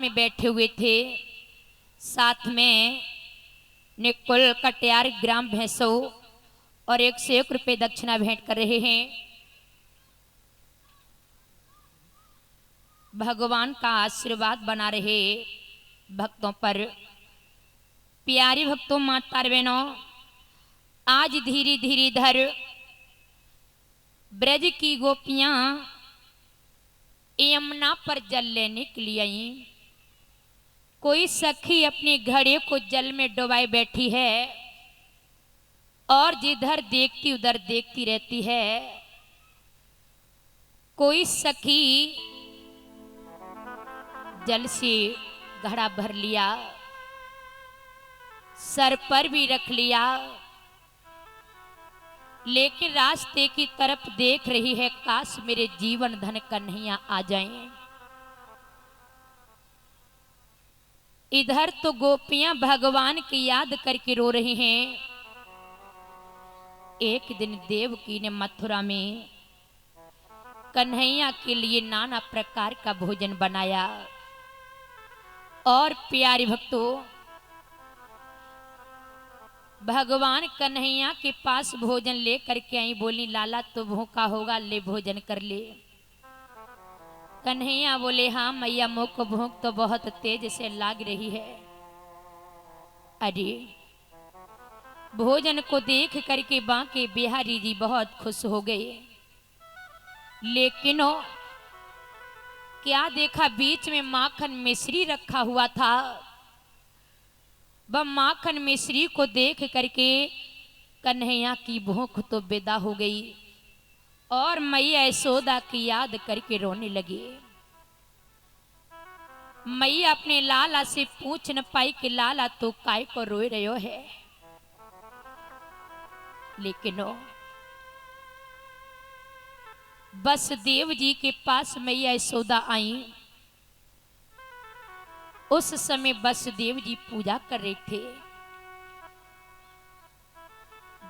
में बैठे हुए थे। साथ में निकुल कटियार ग्राम भैंसो और 101 रुपये दक्षिणा भेंट कर रहे हैं। भगवान का आशीर्वाद बना रहे भक्तों पर। प्यारी भक्तों, माता बहनों, आज धीरे धीरे धर ब्रज की गोपियां यमुना पर जल लेने के लिए आई। कोई सखी अपने घड़े को जल में डुबाए बैठी है और जिधर देखती उधर देखती रहती है। कोई सखी जल से घड़ा भर लिया, सर पर भी रख लिया, लेकिन रास्ते की तरफ देख रही है, काश मेरे जीवन धन कन्हैया आ जाएं। इधर तो गोपियां भगवान की याद करके रो रही हैं। एक दिन देवकी ने मथुरा में कन्हैया के लिए नाना प्रकार का भोजन बनाया और प्यारे भक्तों, भगवान कन्हैया के पास भोजन ले करके आई। बोली, लाला तो भूखा होगा, ले भोजन कर ले। कन्हैया बोले, हाँ मैया, मुख भूख तो बहुत तेज से लाग रही है। अरे भोजन को देख करके बांके बिहारी जी बहुत खुश हो गए, लेकिन क्या देखा, बीच में माखन मिश्री रखा हुआ था। वह माखन मिश्री को देख करके कन्हैया की भूख तो विदा हो गई और मैया यशोदा की याद करके रोने लगी। मैया अपने लाला से पूछ न पाई कि लाला तो काय को रोए रहे है। लेकिन बस देव जी के पास मैया यशोदा आई। उस समय वसुदेव जी पूजा कर रहे थे।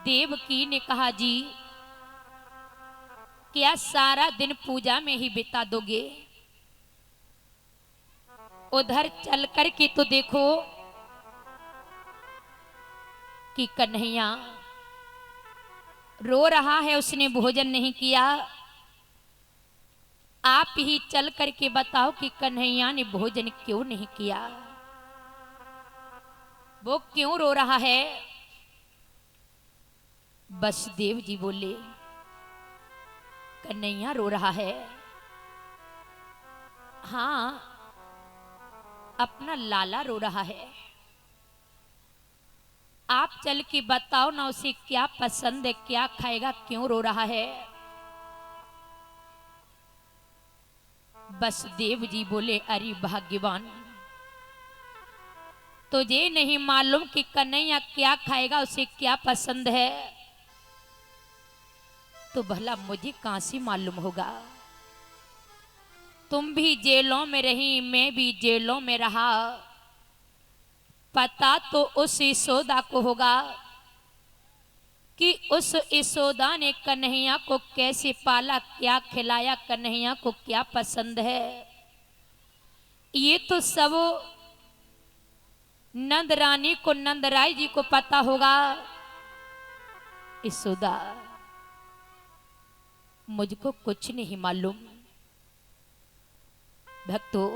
देवकी ने कहा, जी क्या सारा दिन पूजा में ही बिता दोगे? उधर चल कर के तो देखो कि कन्हैया रो रहा है, उसने भोजन नहीं किया। आप ही चल करके बताओ कि कन्हैया ने भोजन क्यों नहीं किया, वो क्यों रो रहा है? वसुदेव जी बोले, कन्हैया रो रहा है, हाँ अपना लाला रो रहा है। आप चल के बताओ ना, उसे क्या पसंद है, क्या खाएगा, क्यों रो रहा है? वसुदेव जी बोले, अरे भाग्यवान, तुझे नहीं मालूम कि कन्हैया क्या खाएगा, उसे क्या पसंद है, तो भला मुझे कहां से मालूम होगा? तुम भी जेलों में रही, मैं भी जेलों में रहा, पता तो उस यशोदा को होगा कि उस यशोदा ने कन्हैया को कैसे पाला, क्या खिलाया, कन्हैया को क्या पसंद है। ये तो सब नंद रानी को, नंद राय जी को पता होगा। यशोदा, मुझको कुछ नहीं मालूम। भक्तों,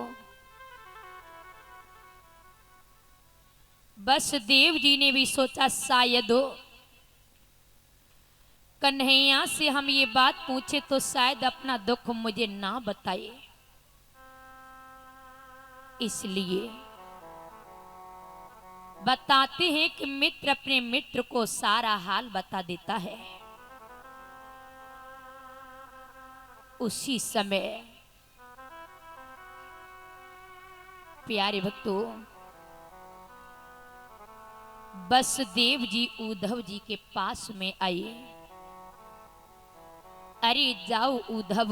वसुदेव जी ने भी सोचा शायद कन्हैया से हम ये बात पूछे तो शायद अपना दुख मुझे ना बताए, इसलिए बताते हैं कि मित्र अपने मित्र को सारा हाल बता देता है। उसी समय प्यारे भक्तों, वसुदेव जी उद्धव जी के पास में आए। अरे जाओ उद्धव,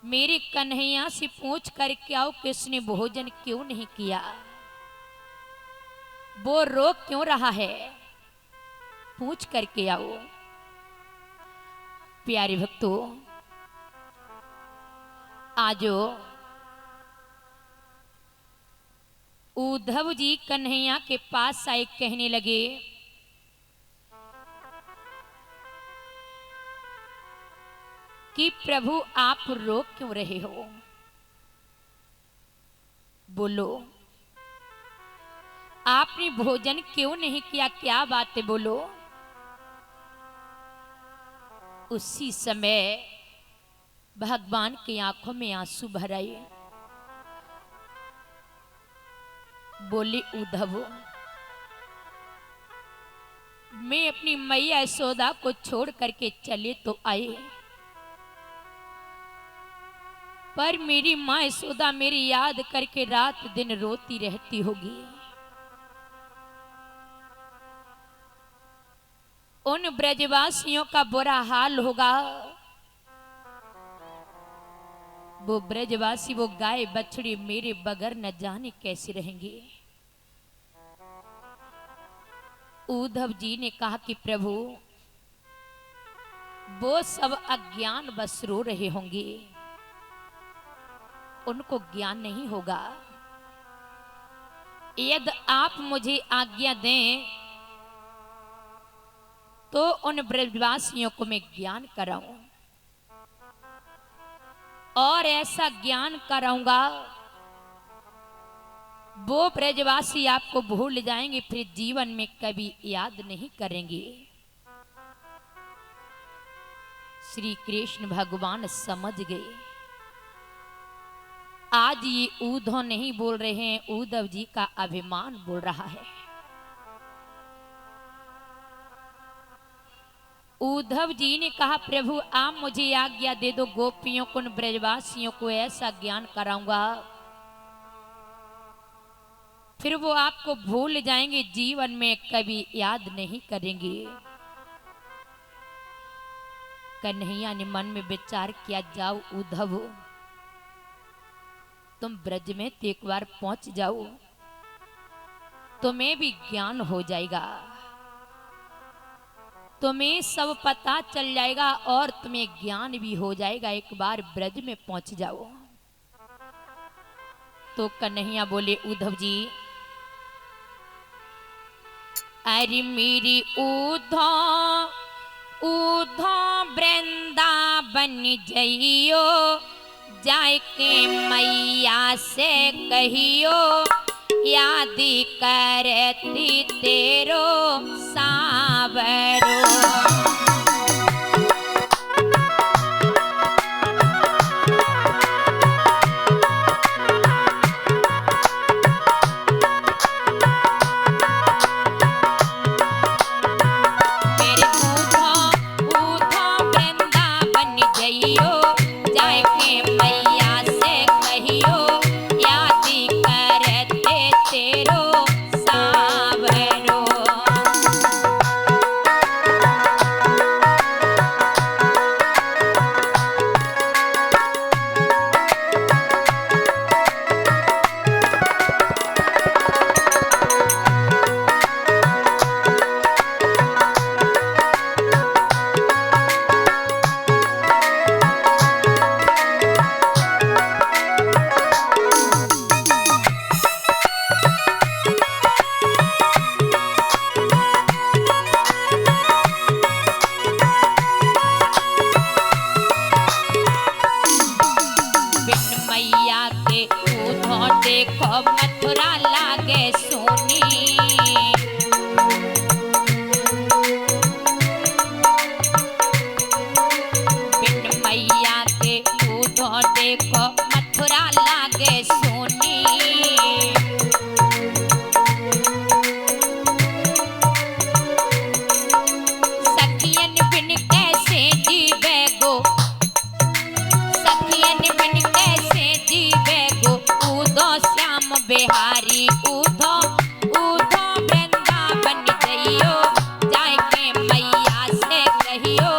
मेरे कन्हैया से पूछ कर के आओ कि उसने भोजन क्यों नहीं किया, वो रो क्यों रहा है, पूछ करके आओ। प्यारे भक्तों, आजो उद्धव जी कन्हैया के पास आए, कहने लगे, कि प्रभु आप रो क्यों रहे हो? बोलो, आपने भोजन क्यों नहीं किया? क्या बात है, बोलो। उसी समय भगवान की आंखों में आंसू भर आए। बोले, उद्धव, मैं अपनी मैया यशोदा को छोड़ करके चले तो आए, पर मेरी माँ यशोदा मेरी याद करके रात दिन रोती रहती होगी। उन ब्रजवासियों का बुरा हाल होगा। वो ब्रजवासी, वो गाय बछड़ी मेरे बगैर न जाने कैसे रहेंगे। उद्धव जी ने कहा कि प्रभु, वो सब अज्ञान बस रो रहे होंगे, उनको ज्ञान नहीं होगा। यदि आप मुझे आज्ञा दें तो उन ब्रजवासियों को मैं ज्ञान कराऊं, और ऐसा ज्ञान कराऊंगा वो ब्रजवासी आपको भूल जाएंगे, फिर जीवन में कभी याद नहीं करेंगे। श्री कृष्ण भगवान समझ गए। आज ये उद्धव नहीं बोल रहे हैं, उद्धव जी का अभिमान बोल रहा है। उद्धव जी ने कहा, प्रभु आप मुझे आज्ञा दे दो, गोपियों को, ब्रजवासियों को ऐसा ज्ञान कराऊंगा, फिर वो आपको भूल जाएंगे, जीवन में कभी याद नहीं करेंगे। कन्हैया ने मन में विचार किया, जाओ उद्धव, तुम ब्रज में तो एक बार पहुंच जाओ, तुम्हें भी ज्ञान हो जाएगा, तुम्हें सब पता चल जाएगा और तुम्हें ज्ञान भी हो जाएगा। एक बार ब्रज में पहुंच जाओ। तो कन्हैया बोले, उद्धव जी, अरे मेरी उद्धव उद्धव वृंदावन जइयो, जाय के मैया से कहियो, याद करती तेरो सावरो। देखो मथुरा लागे सोनी, बिन मैया के उधो देखो मथुरा लागे सोनी। सखियन बिन कैसे जीवे गो, सखियन बिन कैसे जीवे गो, उधो श्याम बिहारी उधो उधो वृंदावन जइयो, जाके मैया से कहियो,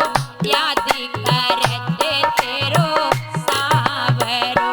याद करते तेरो सावरो।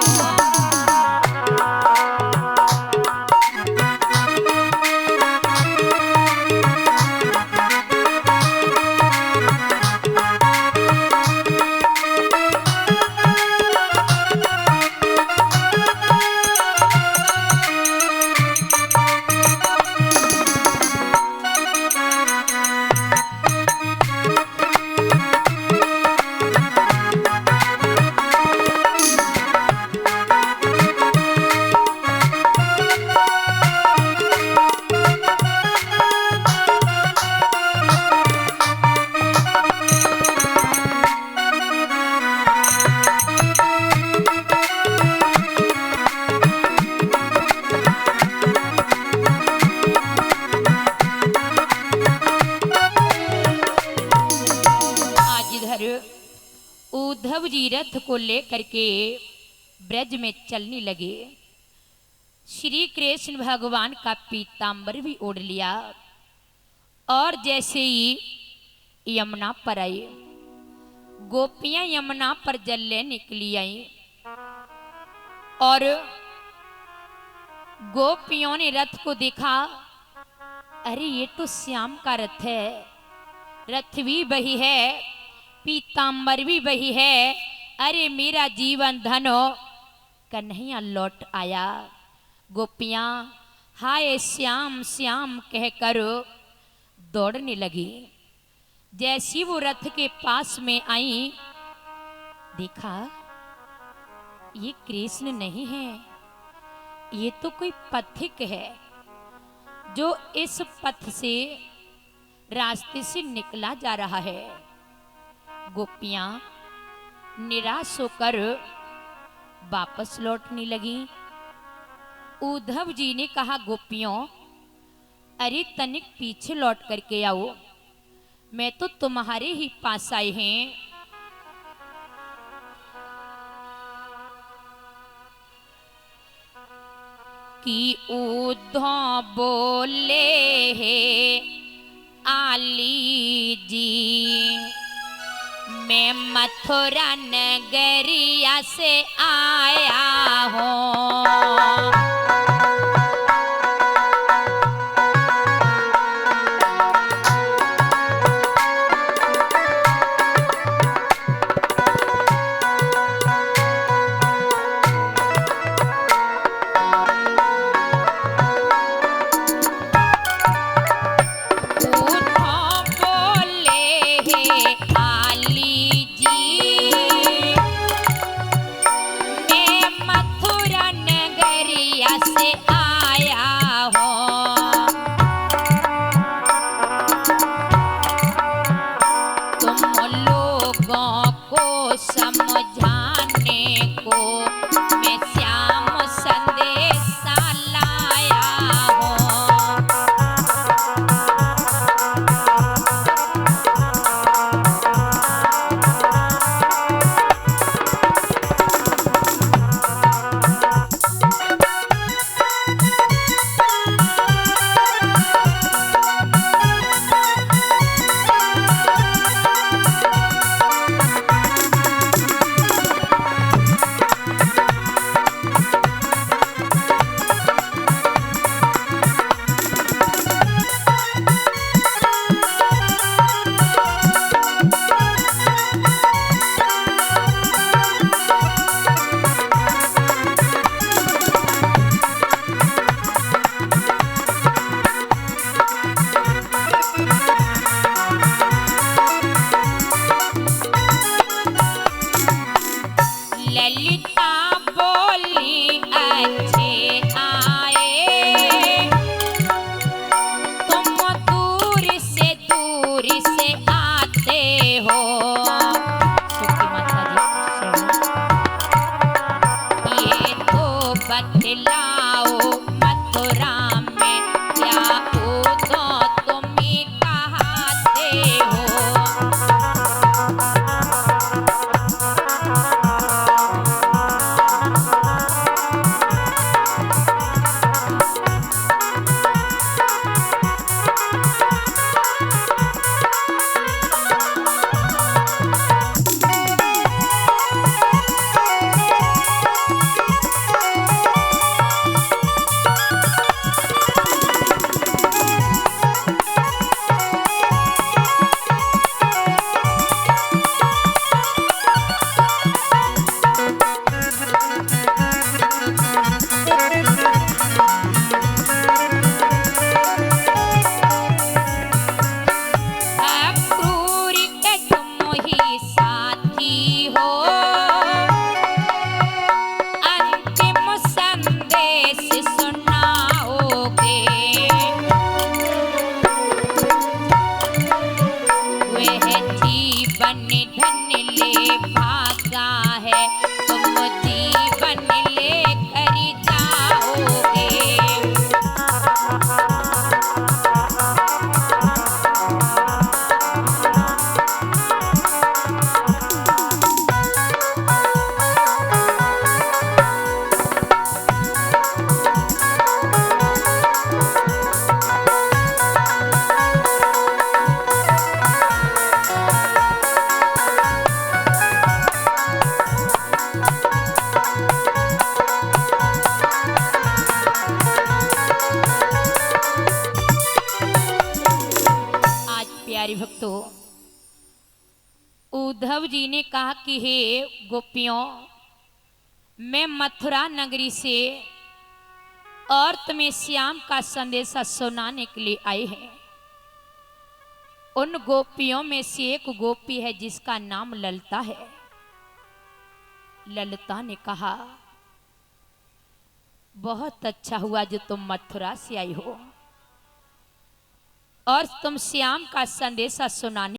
रथ को लेकर के ब्रज में चलने लगे। श्री कृष्ण भगवान का पीतांबर भी ओढ़ लिया और जैसे ही यमुना पर आई, गोपियां यमुना पर जलने निकली आई और गोपियों ने रथ को देखा, अरे ये तो श्याम का रथ है, रथ भी वही है, पीतांबर भी वही है, अरे मेरा जीवन धनो कन्हैया लौट आया। गोपियां हाय श्याम श्याम कहकर दौड़ने लगी। जैसी वो रथ के पास में आई, देखा ये कृष्ण नहीं है, ये तो कोई पथिक है जो इस पथ से रास्ते से निकला जा रहा है। गोपियां निराश होकर वापस लौटने लगी। उद्धव जी ने कहा, गोपियों अरे तनिक पीछे लौट करके आओ, मैं तो तुम्हारे ही पास आए हैं। कि उद्धव बोले है आली जी, मैं मथुरा नगरिया से आया हूँ। भक्तों, उद्धव जी ने कहा कि हे गोपियों, मैं मथुरा नगरी से और तुम्हें श्याम का संदेशा सुनाने के लिए आए हैं। उन गोपियों में से एक गोपी है जिसका नाम ललिता है। ललिता ने कहा, बहुत अच्छा हुआ जो तुम मथुरा से आई हो और तुम श्याम का संदेशा सुनाने